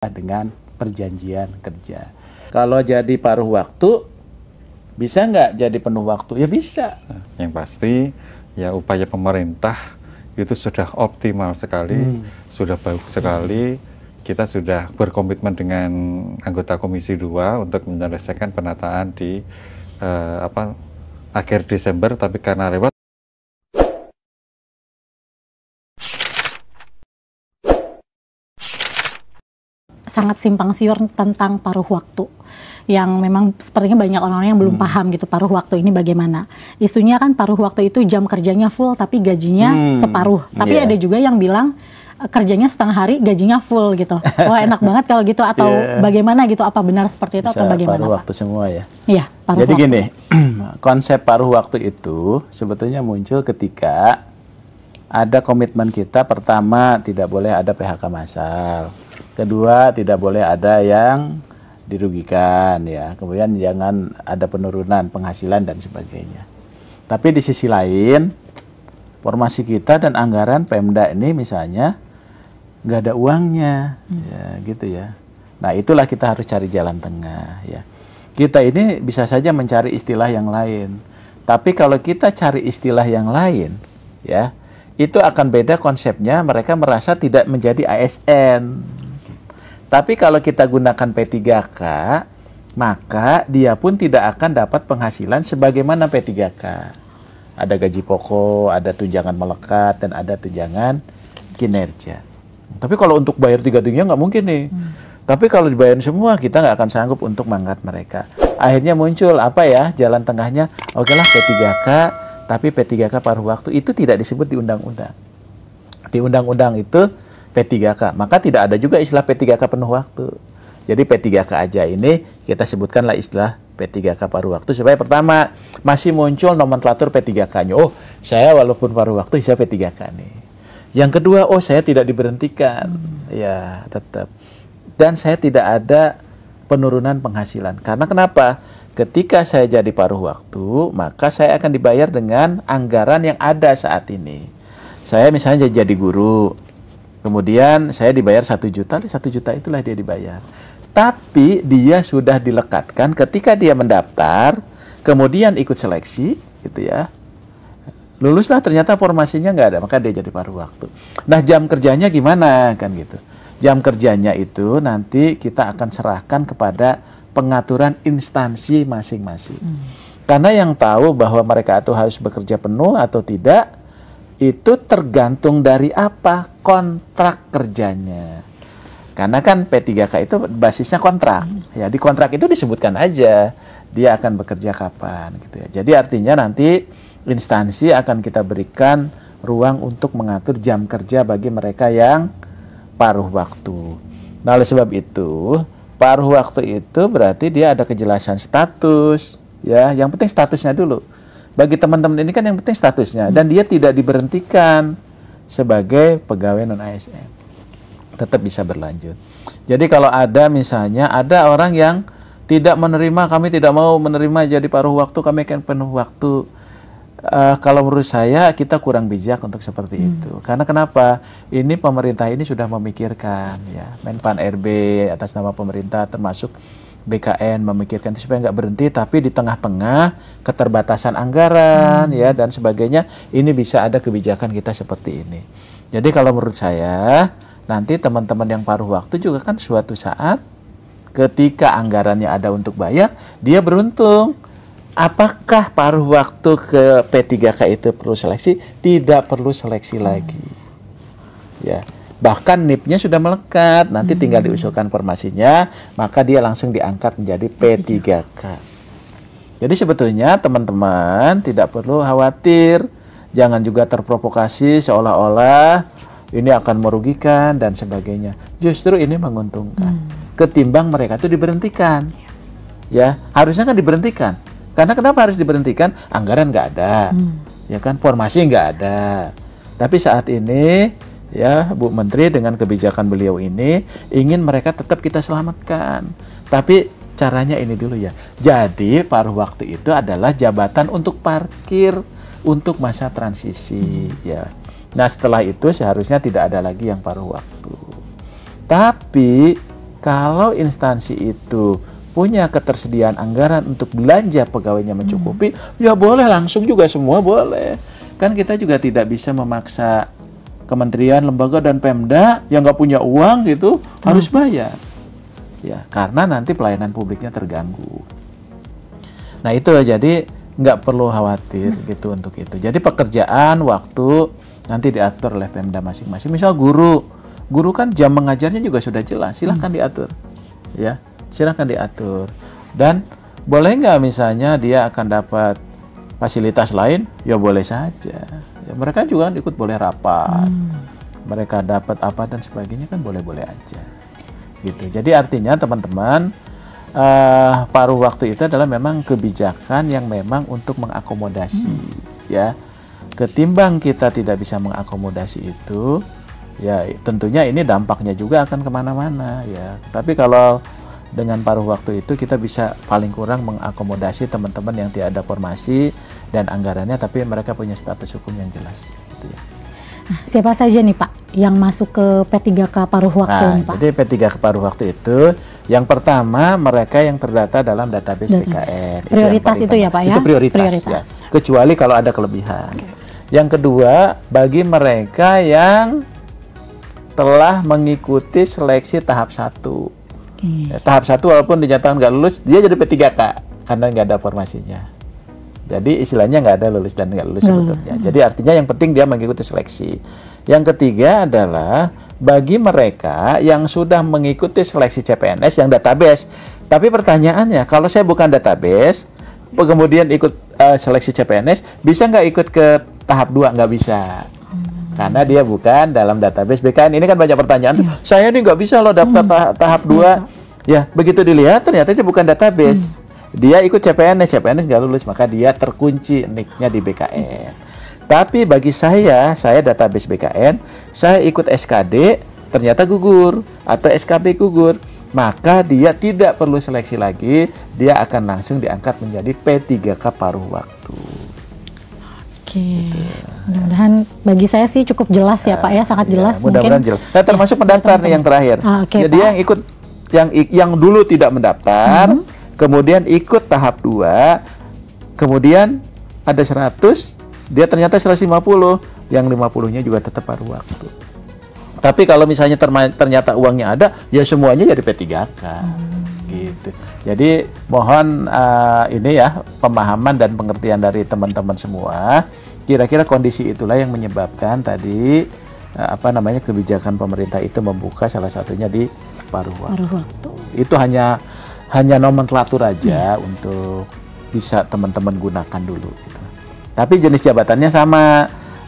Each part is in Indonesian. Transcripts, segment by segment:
dengan perjanjian kerja. Kalau jadi paruh waktu, bisa nggak jadi penuh waktu? Ya bisa. Yang pasti, ya upaya pemerintah itu sudah optimal sekali, sudah bagus sekali. Kita sudah berkomitmen dengan anggota Komisi 2 untuk menyelesaikan penataan di akhir Desember, tapi karena lewat sangat simpang siur tentang paruh waktu, yang memang sepertinya banyak orang-orang yang belum paham gitu paruh waktu ini bagaimana. Isunya kan paruh waktu itu jam kerjanya full tapi gajinya separuh. Tapi ada juga yang bilang kerjanya setengah hari gajinya full gitu. Wah enak banget kalau gitu, atau bagaimana gitu, apa benar seperti itu? Bisa atau bagaimana paruh Pak? Waktu semua ya? Iya, paruh Jadi waktu. gini, konsep paruh waktu itu sebetulnya muncul ketika ada komitmen kita. Pertama, tidak boleh ada PHK massal. Kedua, tidak boleh ada yang dirugikan ya. Kemudian jangan ada penurunan penghasilan dan sebagainya. Tapi di sisi lain, formasi kita dan anggaran Pemda ini misalnya nggak ada uangnya, ya gitu ya. Nah itulah kita harus cari jalan tengah ya. Kita ini bisa saja mencari istilah yang lain. Tapi kalau kita cari istilah yang lain, ya itu akan beda konsepnya. Mereka merasa tidak menjadi ASN. Tapi kalau kita gunakan P3K, maka dia pun tidak akan dapat penghasilan sebagaimana P3K. Ada gaji pokok, ada tunjangan melekat, dan ada tunjangan kinerja. Tapi kalau untuk bayar tiga-tiganya nggak mungkin nih. Tapi kalau dibayar semua, kita nggak akan sanggup untuk mengangkat mereka. Akhirnya muncul apa ya, jalan tengahnya, oke lah P3K, tapi P3K paruh waktu itu tidak disebut di undang-undang. Di undang-undang itu P3K, maka tidak ada juga istilah P3K penuh waktu. Jadi P3K aja ini kita sebutkanlah istilah P3K paruh waktu, supaya pertama masih muncul nomenklatur P3K-nya. Oh, saya walaupun paruh waktu saya P3K nih. Yang kedua, oh saya tidak diberhentikan. Ya, tetap. Dan saya tidak ada penurunan penghasilan. Karena kenapa? Ketika saya jadi paruh waktu, maka saya akan dibayar dengan anggaran yang ada saat ini. Saya misalnya jadi guru, kemudian saya dibayar 1 juta, 1 juta itulah dia dibayar. Tapi dia sudah dilekatkan ketika dia mendaftar, kemudian ikut seleksi, gitu ya. Luluslah ternyata formasinya nggak ada, maka dia jadi paruh waktu. Nah jam kerjanya gimana kan gitu? Jam kerjanya itu nanti kita akan serahkan kepada pengaturan instansi masing-masing. Karena yang tahu bahwa mereka itu harus bekerja penuh atau tidak, itu tergantung dari apa? Kontrak kerjanya. Karena kan P3K itu basisnya kontrak. Ya, di kontrak itu disebutkan aja dia akan bekerja kapan gitu ya. Jadi artinya nanti instansi akan kita berikan ruang untuk mengatur jam kerja bagi mereka yang paruh waktu. Nah, oleh sebab itu, paruh waktu itu berarti dia ada kejelasan status ya. Yang penting statusnya dulu. Bagi teman-teman ini kan yang penting statusnya, dan dia tidak diberhentikan sebagai pegawai non-ASN, tetap bisa berlanjut. Jadi kalau ada misalnya ada orang yang tidak menerima, kami tidak mau menerima jadi paruh waktu, kami akan penuh waktu. Kalau menurut saya kita kurang bijak untuk seperti itu. Karena kenapa? Ini pemerintah ini sudah memikirkan ya, Menpan RB atas nama pemerintah termasuk BKN memikirkan itu supaya nggak berhenti, tapi di tengah-tengah keterbatasan anggaran ya dan sebagainya, ini bisa ada kebijakan kita seperti ini. Jadi kalau menurut saya nanti teman-teman yang paruh waktu juga kan suatu saat ketika anggarannya ada untuk bayar, dia beruntung. Apakah paruh waktu ke P3K itu perlu seleksi? Tidak perlu seleksi lagi. Ya. Bahkan NIP-nya sudah melekat, nanti tinggal diusulkan formasinya, maka dia langsung diangkat menjadi P3K. Jadi sebetulnya teman-teman tidak perlu khawatir, jangan juga terprovokasi seolah-olah ini akan merugikan dan sebagainya. Justru ini menguntungkan. Ketimbang mereka itu diberhentikan. Ya, harusnya kan diberhentikan. Karena kenapa harus diberhentikan? Anggaran nggak ada, ya kan, formasi nggak ada. Tapi saat ini, ya Bu Menteri dengan kebijakan beliau ini ingin mereka tetap kita selamatkan. Tapi caranya ini dulu ya. Jadi paruh waktu itu adalah jabatan untuk parkir untuk masa transisi, ya. Nah setelah itu seharusnya tidak ada lagi yang paruh waktu. Tapi kalau instansi itu punya ketersediaan anggaran untuk belanja pegawainya mencukupi, ya boleh langsung juga semua boleh. Kan kita juga tidak bisa memaksa kementerian, lembaga, dan Pemda yang nggak punya uang gitu harus bayar. Ya, karena nanti pelayanan publiknya terganggu. Nah itu jadi nggak perlu khawatir gitu untuk itu. Jadi pekerjaan, waktu nanti diatur oleh Pemda masing-masing. Misal guru kan jam mengajarnya juga sudah jelas, silahkan diatur. Ya. Silahkan diatur. Dan boleh nggak misalnya dia akan dapat fasilitas lain? Ya boleh saja. Ya, mereka juga ikut boleh rapat. Mereka dapat apa dan sebagainya kan boleh-boleh aja. Gitu. Jadi artinya teman-teman, paruh waktu itu adalah memang kebijakan yang memang untuk mengakomodasi. Ya, ketimbang kita tidak bisa mengakomodasi itu, ya tentunya ini dampaknya juga akan kemana-mana. Ya, tapi kalau dengan paruh waktu itu kita bisa paling kurang mengakomodasi teman-teman yang tidak ada formasi dan anggarannya, tapi mereka punya status hukum yang jelas. Gitu ya. Nah, siapa saja nih Pak yang masuk ke P3K paruh waktu nih Pak? Jadi P3K paruh waktu itu, yang pertama mereka yang terdata dalam database BKN. Prioritas itu ya Pak ya? Itu prioritas. Ya. Kecuali kalau ada kelebihan. Yang kedua, bagi mereka yang telah mengikuti seleksi tahap 1. Tahap 1 walaupun dinyatakan nggak lulus, dia jadi P3K karena nggak ada formasinya. Jadi istilahnya nggak ada lulus dan nggak lulus sebetulnya. Jadi artinya yang penting dia mengikuti seleksi. Yang ketiga adalah bagi mereka yang sudah mengikuti seleksi CPNS yang database. Tapi pertanyaannya, kalau saya bukan database, kemudian ikut seleksi CPNS, bisa nggak ikut ke tahap 2? Nggak bisa. Karena dia bukan dalam database BKN. Ini kan banyak pertanyaan. Saya ini nggak bisa loh daftar tahap 2. Ya, begitu dilihat ternyata dia bukan database. Dia ikut CPNS nggak lulus, maka dia terkunci nicknya di BKN. Tapi bagi saya database BKN, saya ikut SKD, ternyata gugur, atau SKB gugur, maka dia tidak perlu seleksi lagi, dia akan langsung diangkat menjadi P3K paruh waktu. Oke, mudah-mudahan bagi saya sih cukup jelas ya Pak ya, sangat jelas. Mudah-mudahan jelas. Nah, termasuk pendaftar nih yang terakhir. Jadi yang ikut, yang dulu tidak mendaftar, kemudian ikut tahap 2, kemudian ada 100, dia ternyata 150, yang 50-nya juga tetap paruh waktu. Tapi kalau misalnya ternyata uangnya ada, ya semuanya jadi P3K. Gitu. Jadi mohon ini ya pemahaman dan pengertian dari teman-teman semua. Kira-kira kondisi itulah yang menyebabkan tadi kebijakan pemerintah itu membuka salah satunya di paruh waktu. Itu hanya nomenklatur aja untuk bisa teman-teman gunakan dulu. Gitu. Tapi jenis jabatannya sama.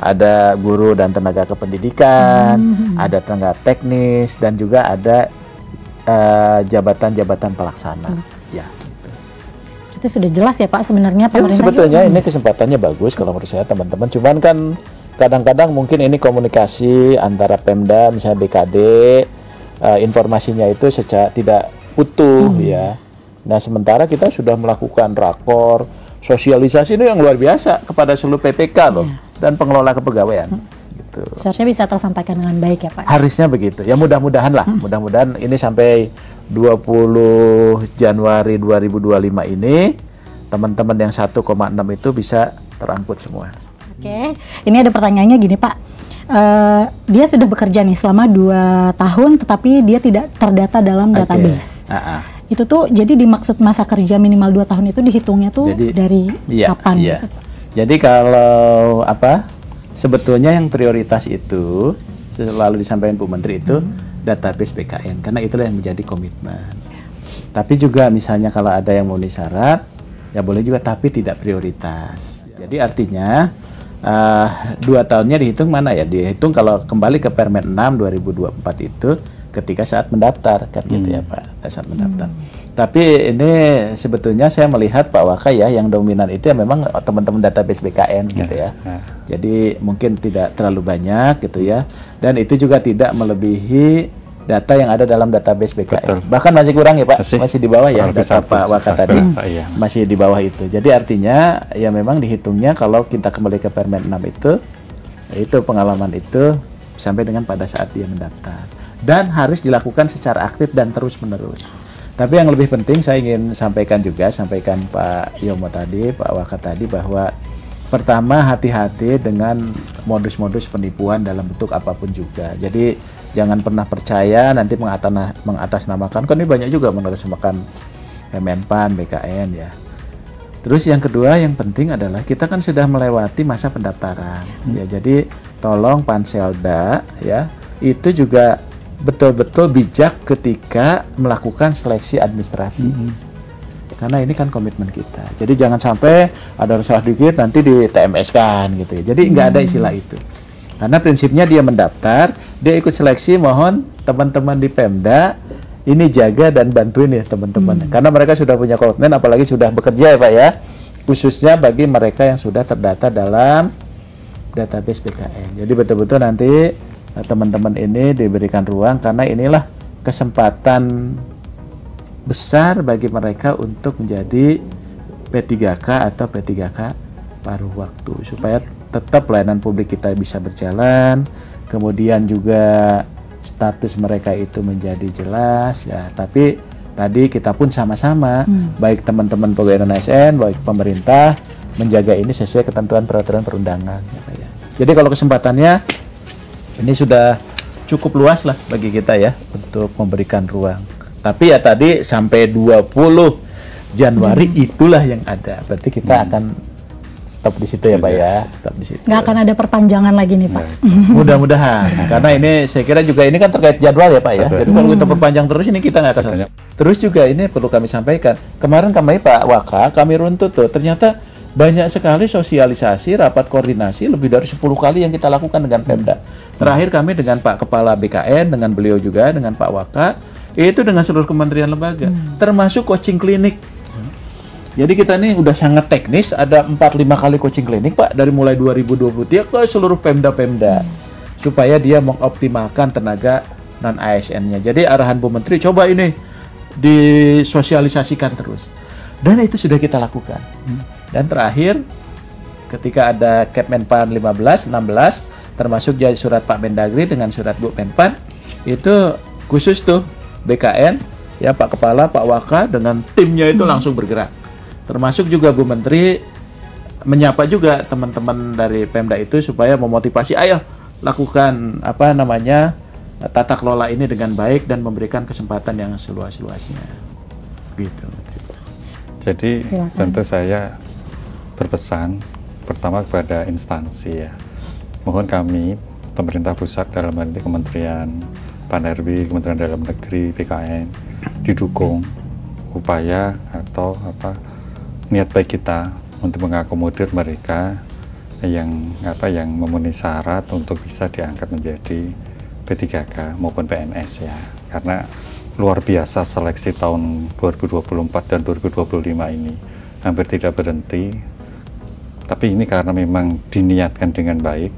Ada guru dan tenaga kependidikan, ada tenaga teknis, dan juga ada jabatan-jabatan pelaksana. Ya, gitu. Itu sudah jelas ya Pak sebenarnya pemerintah. Sebetulnya ini kesempatannya bagus kalau menurut saya teman-teman. Cuman kan kadang-kadang mungkin ini komunikasi antara Pemda, misalnya BKD, informasinya itu secara tidak utuh ya. Nah sementara kita sudah melakukan rakor, sosialisasi ini yang luar biasa kepada seluruh PPK loh dan pengelola kepegawaian. Gitu. Seharusnya bisa tersampaikan dengan baik ya Pak. Harusnya begitu. Ya mudah-mudahan lah. Mudah-mudahan ini sampai 20 Januari 2025 ini teman-teman yang 1,6 itu bisa terangkut semua. Oke. Ini ada pertanyaannya gini Pak. Dia sudah bekerja nih selama 2 tahun tetapi dia tidak terdata dalam database. Itu tuh jadi dimaksud masa kerja minimal 2 tahun itu dihitungnya tuh dari kapan? Iya. Gitu? Jadi kalau sebetulnya yang prioritas itu selalu disampaikan Bu Menteri itu database BKN karena itulah yang menjadi komitmen. Tapi juga misalnya kalau ada yang memenuhi syarat ya boleh juga tapi tidak prioritas. Jadi artinya 2 tahunnya dihitung mana ya? Dihitung kalau kembali ke Permen 6 2024 itu ketika saat mendaftar kan gitu ya Pak, saat mendaftar. Tapi ini sebetulnya saya melihat Pak Waka ya yang dominan itu ya memang teman-teman database BKN gitu ya. Jadi mungkin tidak terlalu banyak gitu ya. Dan itu juga tidak melebihi data yang ada dalam database BKN. Betul. Bahkan masih kurang ya Pak, masih di bawah ya data Pak Waka tadi. Masih di bawah itu. Jadi artinya ya memang dihitungnya kalau kita kembali ke Permen 6 itu pengalaman itu sampai dengan pada saat dia mendaftar. dan harus dilakukan secara aktif dan terus-menerus. Tapi yang lebih penting saya ingin sampaikan Pak Yomo tadi, Pak Waka tadi, bahwa pertama hati-hati dengan modus-modus penipuan dalam bentuk apapun juga. Jadi jangan pernah percaya nanti mengatasnamakan, kan ini banyak juga mengatasnamakan Kemenpan, BKN ya. Terus yang kedua yang penting adalah kita kan sudah melewati masa pendaftaran ya, jadi tolong Panselda ya itu juga betul-betul bijak ketika melakukan seleksi administrasi. Karena ini kan komitmen kita. Jadi jangan sampai ada salah dikit nanti di TMS kan gitu ya. Jadi nggak ada istilah itu. Karena prinsipnya dia mendaftar, dia ikut seleksi, mohon teman-teman di Pemda ini jaga dan bantuin ya teman-teman. Karena mereka sudah punya komitmen, apalagi sudah bekerja ya Pak ya. Khususnya bagi mereka yang sudah terdata dalam database BKN. Jadi betul-betul nanti teman-teman ini diberikan ruang, karena inilah kesempatan besar bagi mereka untuk menjadi P3K atau P3K paruh waktu, supaya tetap pelayanan publik kita bisa berjalan, kemudian juga status mereka itu menjadi jelas ya. Tapi tadi kita pun sama-sama baik teman-teman pegawai ASN, baik pemerintah menjaga ini sesuai ketentuan peraturan perundangan ya. Jadi kalau kesempatannya ini sudah cukup luas lah bagi kita ya untuk memberikan ruang. Tapi ya tadi sampai 20 Januari itulah yang ada. Berarti kita akan stop di situ ya Pak ya, stop di situ. Nggak akan ada perpanjangan lagi nih Pak. Mudah-mudahan, karena ini saya kira juga ini kan terkait jadwal ya Pak ya. Jadi kalau kita perpanjang terus ini kita nggak akan selesai. Terus juga ini perlu kami sampaikan, kemarin Pak Waka, kami runtut tuh, ternyata banyak sekali sosialisasi, rapat koordinasi, lebih dari 10 kali yang kita lakukan dengan Pemda. Terakhir kami dengan Pak Kepala BKN, dengan beliau juga, dengan Pak Waka, itu dengan seluruh kementerian lembaga, termasuk coaching klinik. Jadi kita ini udah sangat teknis, ada 4-5 kali coaching klinik Pak, dari mulai 2023 ke seluruh Pemda-Pemda, supaya dia mengoptimalkan tenaga non-ASN-nya. Jadi arahan Bu Menteri, coba ini disosialisasikan terus. Dan itu sudah kita lakukan. Dan terakhir, ketika ada Kemenpan 15, 16, termasuk jadi surat Pak Mendagri dengan surat Bu Menpan, itu khusus tuh BKN, ya Pak Kepala, Pak Waka, dengan timnya itu langsung bergerak. Termasuk juga Bu Menteri menyapa juga teman-teman dari Pemda itu supaya memotivasi, ayo lakukan tata kelola ini dengan baik dan memberikan kesempatan yang seluas-luasnya. Gitu. Jadi tentu saya berpesan pertama kepada instansi ya. Mohon kami pemerintah pusat dalam hal ini Kementerian Pan-RB, Kementerian Dalam Negeri, BKN didukung upaya atau niat baik kita untuk mengakomodir mereka yang memenuhi syarat untuk bisa diangkat menjadi P3K maupun PNS ya. Karena luar biasa seleksi tahun 2024 dan 2025 ini hampir tidak berhenti. Tapi ini karena memang diniatkan dengan baik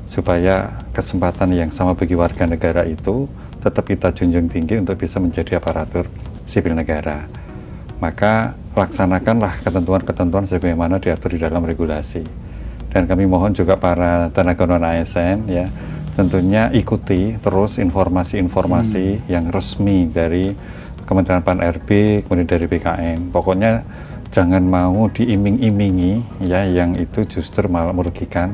supaya kesempatan yang sama bagi warga negara itu tetap kita junjung tinggi untuk bisa menjadi aparatur sipil negara. Maka laksanakanlah ketentuan-ketentuan sebagaimana diatur di dalam regulasi. Dan kami mohon juga para tenaga non-ASN ya, tentunya ikuti terus informasi-informasi yang resmi dari Kementerian Pan-RB, kemudian dari BKN. Pokoknya jangan mau diiming-imingi ya, yang itu justru malah merugikan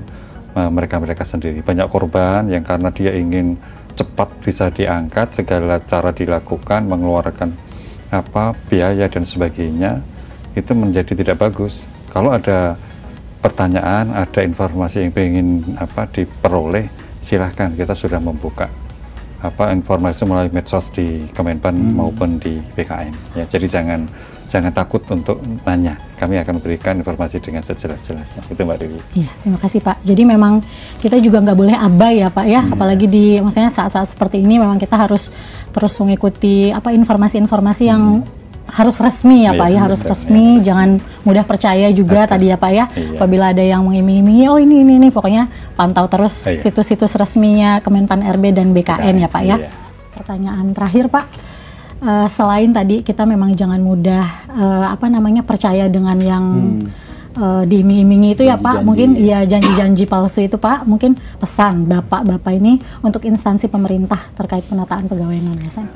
mereka-mereka sendiri. Banyak korban yang karena dia ingin cepat bisa diangkat, segala cara dilakukan, mengeluarkan biaya dan sebagainya, itu menjadi tidak bagus. Kalau ada pertanyaan, ada informasi yang ingin diperoleh, silahkan, kita sudah membuka informasi melalui medsos di Kemenpan maupun di BKN ya. Jadi jangan takut untuk nanya, kami akan memberikan informasi dengan sejelas-jelasnya. Itu Mbak Dewi. Iya, terima kasih Pak. Jadi memang kita juga nggak boleh abai ya Pak ya, apalagi di maksudnya saat-saat seperti ini memang kita harus terus mengikuti informasi-informasi yang harus resmi ya Pak ya, harus resmi, jangan mudah percaya juga tadi ya Pak ya. Apabila ada yang mengiming-imingi, oh ini pokoknya pantau terus situs-situs resminya Kemenpan RB dan BKN ya Pak ya. Pertanyaan terakhir Pak, selain tadi kita memang jangan mudah percaya dengan yang diiming-imingi itu ya Pak, Janji-janji. mungkin ya janji-janji palsu itu Pak, mungkin pesan Bapak-Bapak ini untuk instansi pemerintah terkait penataan pegawai non-ASN.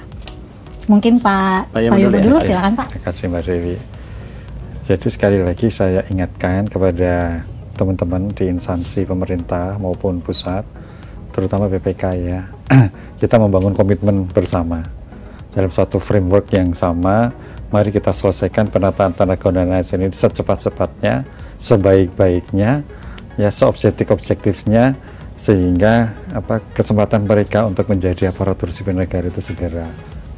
Mungkin Pak Yomo dulu, silakan Pak. Terima kasih Mbak Dewi. Jadi sekali lagi saya ingatkan kepada teman-teman di instansi pemerintah maupun pusat, terutama BPK ya, kita membangun komitmen bersama dalam suatu framework yang sama. Mari kita selesaikan penataan tenaga non-ASN ini secepat-cepatnya, sebaik-baiknya, ya seobjektif-objektifnya, sehingga kesempatan mereka untuk menjadi aparatur sipil negara itu segera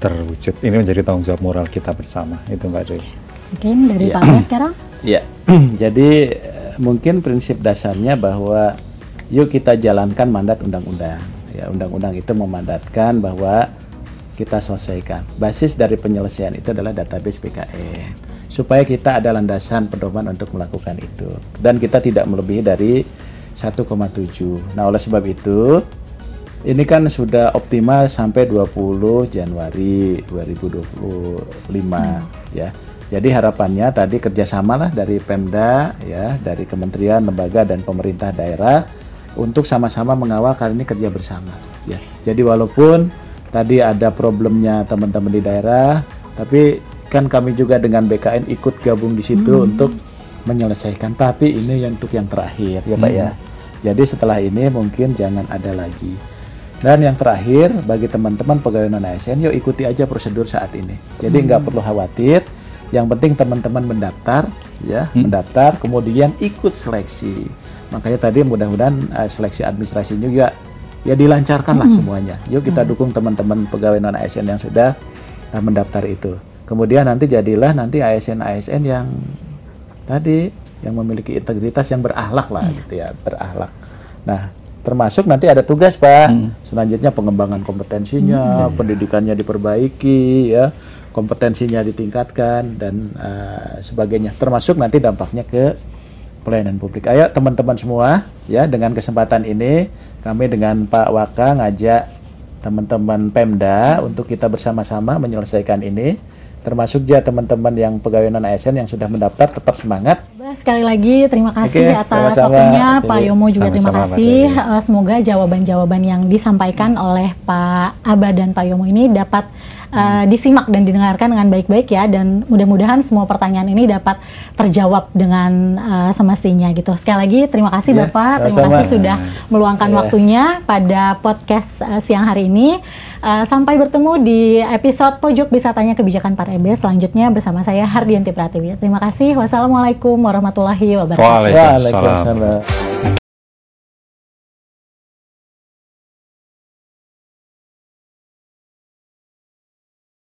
terwujud. Ini menjadi tanggung jawab moral kita bersama. Itu Mbak Dewi. Mungkin dari Pak Bas sekarang? Ya, jadi mungkin prinsip dasarnya bahwa yuk kita jalankan mandat undang-undang. Ya, undang-undang itu memandatkan bahwa kita selesaikan. Basis dari penyelesaian itu adalah database BKN. Supaya kita ada landasan pedoman untuk melakukan itu. Dan kita tidak melebihi dari 1,7. Nah, oleh sebab itu, ini kan sudah optimal sampai 20 Januari 2025 ya. Jadi harapannya tadi kerjasama lah dari Pemda ya, dari kementerian, lembaga dan pemerintah daerah untuk sama-sama mengawal kali ini kerja bersama ya. Jadi walaupun tadi ada problemnya teman-teman di daerah, tapi kan kami juga dengan BKN ikut gabung di situ untuk menyelesaikan. Tapi ini untuk yang terakhir ya Pak ya. Jadi setelah ini mungkin jangan ada lagi. Dan yang terakhir bagi teman-teman pegawai non-ASN, yuk ikuti aja prosedur saat ini. Jadi nggak perlu khawatir. Yang penting teman-teman mendaftar ya, mendaftar kemudian ikut seleksi. Makanya tadi mudah-mudahan seleksi administrasi juga ya dilancarkan lah semuanya. Yuk kita dukung teman-teman pegawai non-ASN yang sudah mendaftar itu. Kemudian nanti jadilah nanti ASN-ASN yang tadi yang memiliki integritas, yang berakhlak lah gitu ya, berakhlak. Nah, termasuk nanti ada tugas Pak. Selanjutnya pengembangan kompetensinya, pendidikannya diperbaiki ya, kompetensinya ditingkatkan dan sebagainya. Termasuk nanti dampaknya ke pelayanan publik. Ayo teman-teman semua ya, dengan kesempatan ini kami dengan Pak Waka ngajak teman-teman Pemda untuk kita bersama-sama menyelesaikan ini. Termasuk juga teman-teman yang pegawai non-ASN yang sudah mendaftar, tetap semangat. Sekali lagi terima kasih atas waktunya Pak Yomo, juga terima kasih. Semoga jawaban-jawaban yang disampaikan oleh Pak Aba dan Pak Yomo ini dapat disimak dan didengarkan dengan baik-baik ya, dan mudah-mudahan semua pertanyaan ini dapat terjawab dengan semestinya gitu. Sekali lagi terima kasih Bapak, terima kasih sudah meluangkan waktunya pada podcast siang hari ini. Sampai bertemu di episode Pojok Bisa Tanya Kebijakan Pak RB selanjutnya bersama saya Hardianti Pratiwi. Terima kasih. Wassalamualaikum warahmatullahi wabarakatuh. Waalaikumsalam.